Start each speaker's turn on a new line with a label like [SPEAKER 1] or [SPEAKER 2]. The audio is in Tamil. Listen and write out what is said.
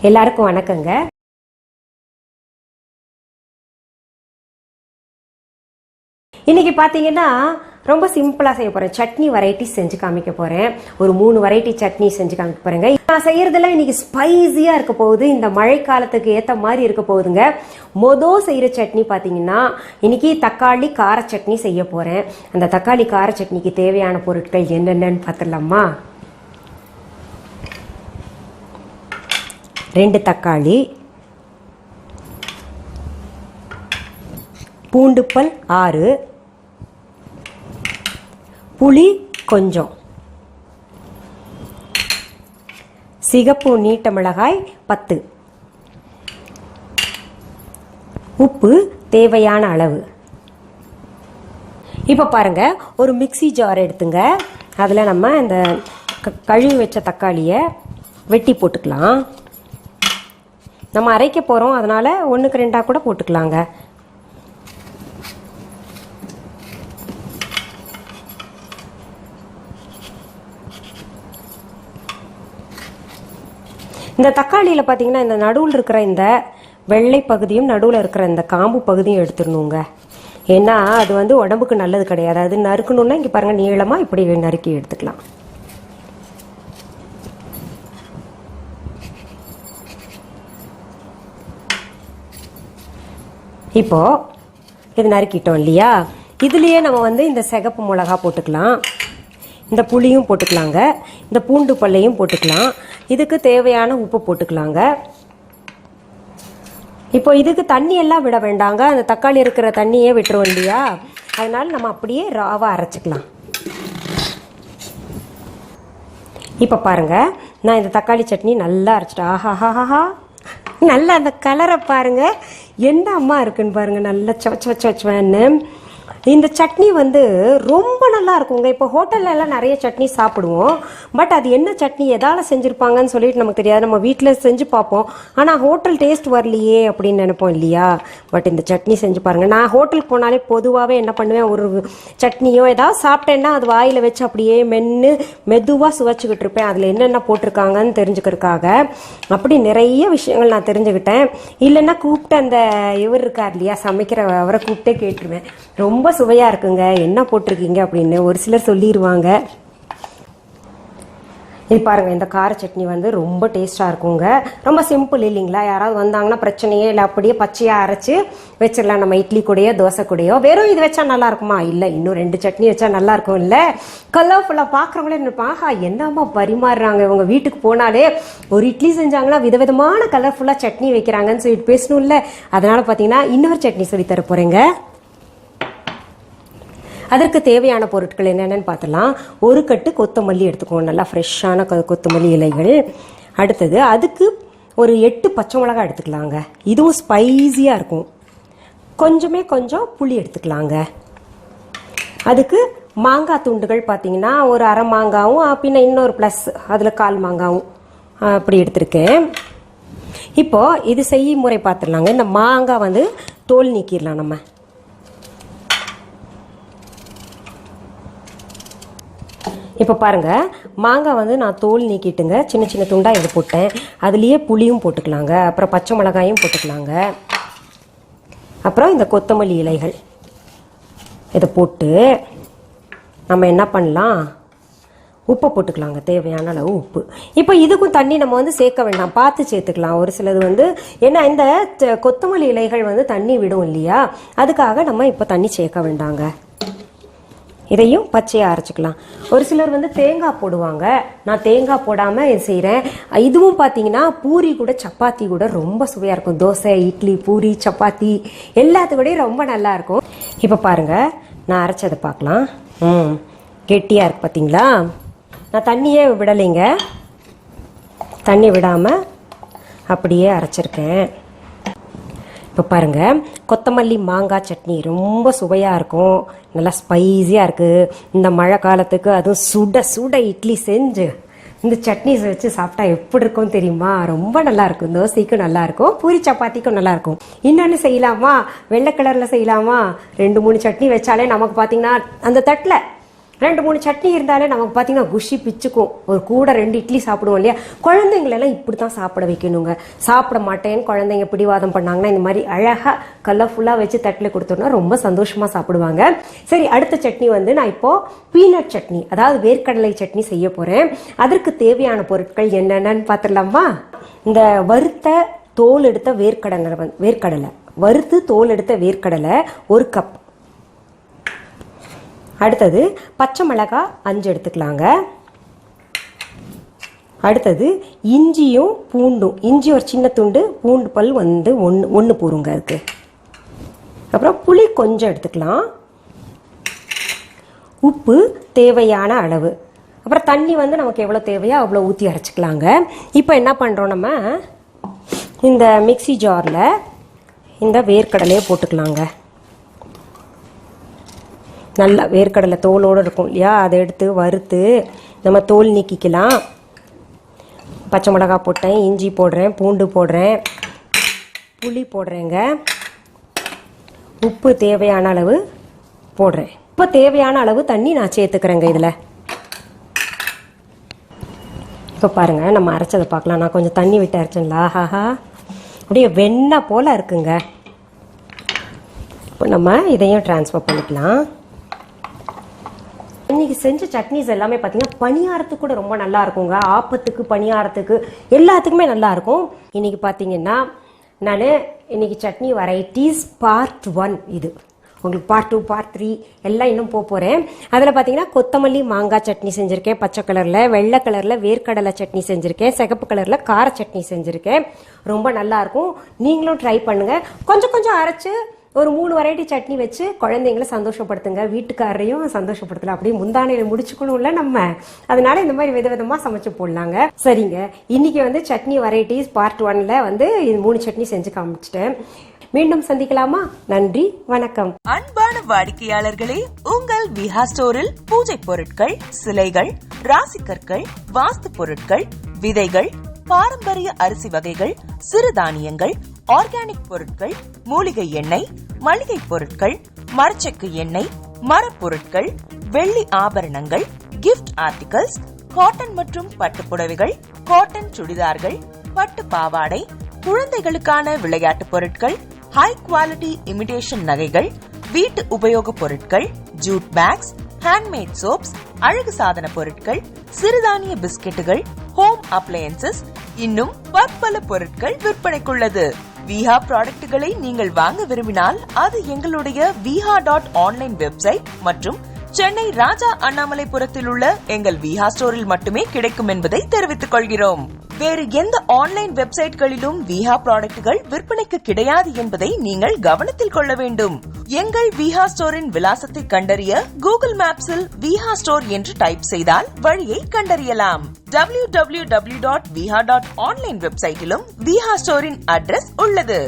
[SPEAKER 1] எல்லாருக்கும் வணக்கங்க. இன்னைக்கு பார்த்தீங்கன்னா ரொம்ப சிம்பிளாக செய்ய போகிறேன். சட்னி வெரைட்டிஸ் செஞ்சு காமிக்க போகிறேன். ஒரு 3 வெரைட்டி சட்னி செஞ்சு காமிக்க போகிறேங்க. நான் செய்யறதெல்லாம் இன்னைக்கு ஸ்பைஸியாக இருக்க போகுது. இந்த மழைக்காலத்துக்கு ஏற்ற மாதிரி இருக்க போகுதுங்க. செய்கிற சட்னி பார்த்தீங்கன்னா இன்னைக்கு தக்காளி கார சட்னி செய்ய போகிறேன். அந்த தக்காளி கார சட்னிக்கு தேவையான பொருட்கள் என்னென்னு பார்த்துடலாமா? 2 தக்காளி, பூண்டுப்பல் 6, புளி கொஞ்சம், சிகப்பு நீட்ட மிளகாய் 10, உப்பு தேவையான அளவு. இப்போ பாருங்க, ஒரு மிக்ஸி ஜார் எடுத்துங்க. அதில் நம்ம இந்த கழுவி வச்ச தக்காளியை வெட்டி போட்டுக்கலாம். நம்ம அரைக்க போகிறோம், அதனால் 1க்கு 2 கூட போட்டுக்கலாங்க. இந்த தக்காளியில் பார்த்தீங்கன்னா இந்த நடுவில் இருக்கிற இந்த வெள்ளை பகுதியும் நடுவில் இருக்கிற இந்த காம்பு பகுதியும் எடுத்துடணுங்க. ஏன்னா அது உடம்புக்கு நல்லது கிடையாது. அது நறுக்கணுன்னா இங்கே பாருங்கள், நீளமாக இப்படி நறுக்கி எடுத்துக்கலாம். இப்போ இது நறுக்கிட்டோம் இல்லையா? இதுலேயே நம்ம இந்த சிகப்பு மிளகா போட்டுக்கலாம், இந்த புளியும் போட்டுக்கலாங்க, இந்த பூண்டு பல்லையும் போட்டுக்கலாம். இதுக்கு தேவையான உப்பு போட்டுக்கலாங்க. இப்போ இதுக்கு தண்ணி எல்லாம் விட வேண்டாங்க. அந்த தக்காளி இருக்கிற தண்ணியே விட்டுரும் இல்லையா? அதனால நம்ம அப்படியே ராவாக அரைச்சிக்கலாம். இப்போ பாருங்க, நான் இந்த தக்காளி சட்னி நல்லா அரைச்சிட்டேன். ஆஹாஹாஹா, நல்லா அந்த கலரை பாருங்க, என்ன அம்மா இருக்குன்னு பாருங்க, நல்லா சவச்சவச்சவச்சவன்னு. இந்த சட்னி ரொம்ப நல்லா இருக்குங்க. இப்போ ஹோட்டல்ல எல்லாம் நிறைய சட்னி சாப்பிடுவோம். பட் அது என்ன சட்னி, எதால செஞ்சுருப்பாங்கன்னு சொல்லிட்டு நமக்கு தெரியாது. நம்ம வீட்டில் செஞ்சு பார்ப்போம், ஆனால் ஹோட்டல் டேஸ்ட் வரலையே அப்படின்னு நினைப்போம் இல்லையா? பட் இந்த சட்னி செஞ்சு பாருங்கள். நான் ஹோட்டலுக்கு போனாலே பொதுவாகவே என்ன பண்ணுவேன், ஒரு சட்னியோ ஏதாவது சாப்பிட்டேன்னா அது வாயில் வச்சு அப்படியே மெதுவாக சுவைச்சிக்கிட்டு இருப்பேன். அதில் என்னென்ன போட்டிருக்காங்கன்னு தெரிஞ்சுக்கிறதுக்காக. அப்படி நிறைய விஷயங்கள் நான் தெரிஞ்சுக்கிட்டேன். இல்லைன்னா கூப்பிட்டு அந்த இவர் இருக்கார் இல்லையா, சமைக்கிற அவரை கூப்பிட்டே கேட்டுருவேன், ரொம்ப சுவையாக இருக்குங்க, என்ன போட்டிருக்கீங்க அப்படின்னு. ஒரு சிலர் சொல்லிடுவாங்க. இது பாருங்கள், இந்த கார சட்னி ரொம்ப டேஸ்ட்டாக இருக்குங்க. ரொம்ப சிம்பிள் இல்லைங்களா? யாராவது வந்தாங்கன்னா பிரச்சனையே இல்லை, அப்படியே பச்சையாக அரைச்சி வச்சிடலாம். நம்ம இட்லி கூடயோ தோசை கூடயோ. வெறும் இது வச்சா நல்லா இருக்குமா? இல்லை, இன்னும் 2 சட்னி வச்சா நல்லா இருக்கும். இல்லை, கலர்ஃபுல்லாக பார்க்குறவங்களே நினைப்பாங்க, என்னம்மா பரிமாறுறாங்க இவங்க, வீட்டுக்கு போனாலே ஒரு இட்லி செஞ்சாங்கன்னா விதவிதமான கலர்ஃபுல்லாக சட்னி வைக்கிறாங்கன்னு சொல்லிட்டு பேசணும். இல்லை, அதனால் பார்த்தீங்கன்னா இன்னொரு சட்னி சொல்லித்தர போகிறேங்க. அதற்கு தேவையான பொருட்கள் என்னென்னு பார்த்துலாம். 1 கட்டு கொத்தமல்லி எடுத்துக்கோங்க, நல்லா ஃப்ரெஷ்ஷான கொத்தமல்லி இலைகள். அடுத்தது அதுக்கு ஒரு 8 பச்சை மிளகாய் எடுத்துக்கலாங்க, இதுவும் ஸ்பைஸியாக இருக்கும். கொஞ்சம் புளி எடுத்துக்கலாங்க. அதுக்கு மாங்காய் துண்டுகள் பார்த்தீங்கன்னா ஒரு அரை மாங்காவும் பின்ன இன்னொரு ப்ளஸ் அதில் 1/4 மாங்காவும் அப்படி எடுத்துருக்கேன். இப்போது இது செய்முறை பார்த்துடலாங்க. இந்த மாங்காய் தோல் நீக்கிடலாம். நம்ம இப்போ பாருங்கள், மாங்காய் நான் தோல் நீக்கிட்டுங்க சின்ன சின்ன துண்டாக இது போட்டேன். அதுலேயே புளியும் போட்டுக்கலாங்க, அப்புறம் பச்சை மிளகாயும் போட்டுக்கலாங்க, அப்புறம் இந்த கொத்தமல்லி இலைகள் இதை போட்டு நம்ம என்ன பண்ணலாம், உப்பை போட்டுக்கலாங்க, தேவையான அளவு உப்பு. இப்போ இதுக்கும் தண்ணி நம்ம சேர்க்க வேண்டாம், பார்த்து சேர்த்துக்கலாம். ஒரு சிலது ஏன்னா இந்த கொத்தமல்லி இலைகள் தண்ணி விடும் இல்லையா, அதுக்காக நம்ம இப்போ தண்ணி சேர்க்க வேண்டாங்க. இதையும் பச்சையாக அரைச்சிக்கலாம். ஒரு சிலர் தேங்காய் போடுவாங்க, நான் தேங்காய் போடாமல் இது செய்கிறேன். இதுவும் பார்த்தீங்கன்னா பூரி கூட சப்பாத்தி கூட ரொம்ப சுவையாக இருக்கும். தோசை, இட்லி, பூரி, சப்பாத்தி எல்லாத்துக்கூடையும் ரொம்ப நல்லாயிருக்கும். இப்போ பாருங்கள், நான் அரைச்சதை பார்க்கலாம். கெட்டியாக இருக்கு பார்த்தீங்களா? நான் தண்ணியே விடலைங்க, தண்ணி விடாமல் அப்படியே அரைச்சிருக்கேன். இப்போ பாருங்கள், கொத்தமல்லி மாங்காய் சட்னி ரொம்ப சுவையாக இருக்கும், நல்லா ஸ்பைஸியாக இருக்குது. இந்த மழை காலத்துக்கு அதுவும் சுட சுட இட்லி செஞ்சு இந்த சட்னி வச்சு சாப்பிட்டா எப்படி இருக்கும் தெரியுமா? ரொம்ப நல்லாயிருக்கும். தோசைக்கும் நல்லாயிருக்கும், பூரி சப்பாத்திக்கும் நல்லாயிருக்கும். இன்னொன்று செய்யலாமா, வெள்ளை கலரில் செய்யலாமா? 2-3 சட்னி வச்சாலே நமக்கு பார்த்தீங்கன்னா அந்த தட்டில் 2-3 சட்னி இருந்தாலே நமக்கு பார்த்தீங்கன்னா குஷி பிச்சுக்கும். ஒரு கூட 2 இட்லி சாப்பிடுவோம் இல்லையா? குழந்தைங்களெல்லாம் இப்படி தான் சாப்பிட வைக்கணுங்க. சாப்பிட மாட்டேன்னு குழந்தைங்க பிடிவாதம் பண்ணாங்கன்னா இந்த மாதிரி அழகாக கலர்ஃபுல்லாக வச்சு தட்டில் கொடுத்தோம்னா ரொம்ப சந்தோஷமாக சாப்பிடுவாங்க. சரி, அடுத்த சட்னி வந்து நான் இப்போது பீனட் சட்னி, அதாவது வேர்க்கடலை சட்னி செய்ய போகிறேன். அதற்கு தேவையான பொருட்கள் என்னென்னு பார்த்துடலாமா? இந்த வறுத்த தோல் எடுத்த வேர்க்கடலை வறுத்து தோல் எடுத்த வேர்க்கடலை 1 கப். அடுத்தது பச்சை மிளகாய் 5 எடுத்துக்கலாங்க. அடுத்தது இஞ்சியும் பூண்டும், இஞ்சி ஒரு சின்ன துண்டு, பூண்டு பல் வந்து ஒன்று போருங்க அதுக்கு. அப்புறம் புளி கொஞ்சம் எடுத்துக்கலாம். உப்பு தேவையான அளவு. அப்புறம் தண்ணி வந்து நமக்கு எவ்வளோ தேவையோ அவ்வளோ ஊற்றி அரைச்சிக்கலாங்க. இப்போ என்ன பண்ணுறோம், நம்ம இந்த மிக்ஸி ஜாரில் இந்த வேர்க்கடலையை போட்டுக்கலாங்க. நல்லா வேர்க்கடலை தோலோடு இருக்கும் இல்லையா? அதை எடுத்து வறுத்து நம்ம தோல் நீக்கிக்கலாம். பச்சை மிளகாய் போட்டேன், இஞ்சி போடுறேன், பூண்டு போடுறேன், புளி போடுறேங்க, உப்பு தேவையான அளவு போடுறேன். இப்போ தேவையான அளவு தண்ணி நான் சேர்த்துக்கிறேங்க இதில். இப்போ பாருங்கள், நம்ம அரைச்சதை பார்க்கலாம். நான் கொஞ்சம் தண்ணி விட்டு அரைச்சேன்ல, ஆஹாஹா அப்படியே வெண்ணெய் போல் இருக்குங்க. இப்போ நம்ம இதையும் ட்ரான்ஸ்ஃபர் பண்ணிக்கலாம். இன்னைக்கு செஞ்ச சட்னிஸ் எல்லாமே பார்த்தீங்கன்னா பணியாரத்துக்கு கூட ரொம்ப நல்லா இருக்குங்க. ஆப்பத்துக்கு, பணியாரத்துக்கு, எல்லாத்துக்குமே நல்லா இருக்கும். இன்னைக்கு பார்த்தீங்கன்னா நான் இன்னைக்கு சட்னி வெரைட்டிஸ் பார்ட் 1 இது. உங்களுக்கு பார்ட் 2, பார்ட் 3 எல்லாம் இன்னும் போகிறேன். அதில் பார்த்தீங்கன்னா கொத்தமல்லி மாங்காய் சட்னி செஞ்சுருக்கேன் பச்சை கலரில், வெள்ளை கலரில் வேர்க்கடலை சட்னி செஞ்சுருக்கேன், சிகப்பு கலரில் கார சட்னி செஞ்சுருக்கேன். ரொம்ப நல்லாயிருக்கும், நீங்களும் ட்ரை பண்ணுங்கள். கொஞ்சம் கொஞ்சம் அரைச்சி ஒரு 3 வெரைட்டி சட்னி வச்சு குழந்தைங்களை சந்தோஷப்படுத்துங்க, வீட்டுக்காரரையும் சந்தோஷப்படுத்தலாம். அப்படியே முந்தானையில் முடிச்சுக்கணும்ல நம்ம, அதனால இந்த மாதிரி விதவிதமாக சமைச்சு போடலாங்க. சரிங்க, இன்னைக்கு வந்து சட்னி வெரைட்டிஸ் பார்ட் 1ல வந்து 3 சட்னி செஞ்சு காமிச்சிட்டேன். மீண்டும் சந்திக்கலாமா? நன்றி, வணக்கம்.
[SPEAKER 2] அன்பான வாடிக்கையாளர்களே, உங்கள் விஹா ஸ்டோரில் பூஜை பொருட்கள், சிலைகள், ராசிக்கற்கள், வாஸ்து பொருட்கள், விதைகள், பாரம்பரிய அரிசி வகைகள், சிறுதானியங்கள், ஆர்கானிக் பொருட்கள், மூலிகை எண்ணெய், மளிகை பொருட்கள், மரச்செக்கு எண்ணெய், மரப்பொருட்கள், வெள்ளி ஆபரணங்கள், கிஃப்ட் ஆர்டிகல்ஸ், காட்டன் மற்றும் பட்டு புடவைகள், காட்டன் சுடிதார்கள், பட்டு பாவாடை, குழந்தைகளுக்கான விளையாட்டு பொருட்கள், ஹை குவாலிட்டி இமிடேஷன் நகைகள், வீட்டு உபயோக பொருட்கள், ஜூட் பேக்ஸ், ஹேண்ட்மேட் சோப்ஸ், அழகு சாதன பொருட்கள், சிறுதானிய பிஸ்கெட்டுகள், ஹோம் அப்ளையன்சஸ், இன்னும் பற்பல பொருட்கள் விற்பனைக்குள்ளது. விஹா ப்ராடக்ட்களை நீங்கள் வாங்க விரும்பினால் அது எங்களுடைய viha.online வெப்சைட் மற்றும் சென்னை ராஜா அண்ணாமலைபுரத்தில் உள்ள எங்கள் விஹா ஸ்டோரில் மட்டுமே கிடைக்கும் என்பதை தெரிவித்துக் கொள்கிறோம். வேறு எந்த ஆன்லைன் வெப்சைட்களிலும் விஹா ப்ராடக்ட்கள் விற்பனைக்கு கிடையாது என்பதை நீங்கள் கவனத்தில் கொள்ள வேண்டும். எங்கள் விஹா ஸ்டோரின் விலாசத்தை கண்டறிய கூகுள் மேப்ஸில் விஹா ஸ்டோர் என்று டைப் செய்தால் வழியை கண்டறியலாம். www.viha.online வெப்சைட்டிலும் விஹா ஸ்டோரின் அட்ரஸ் உள்ளது.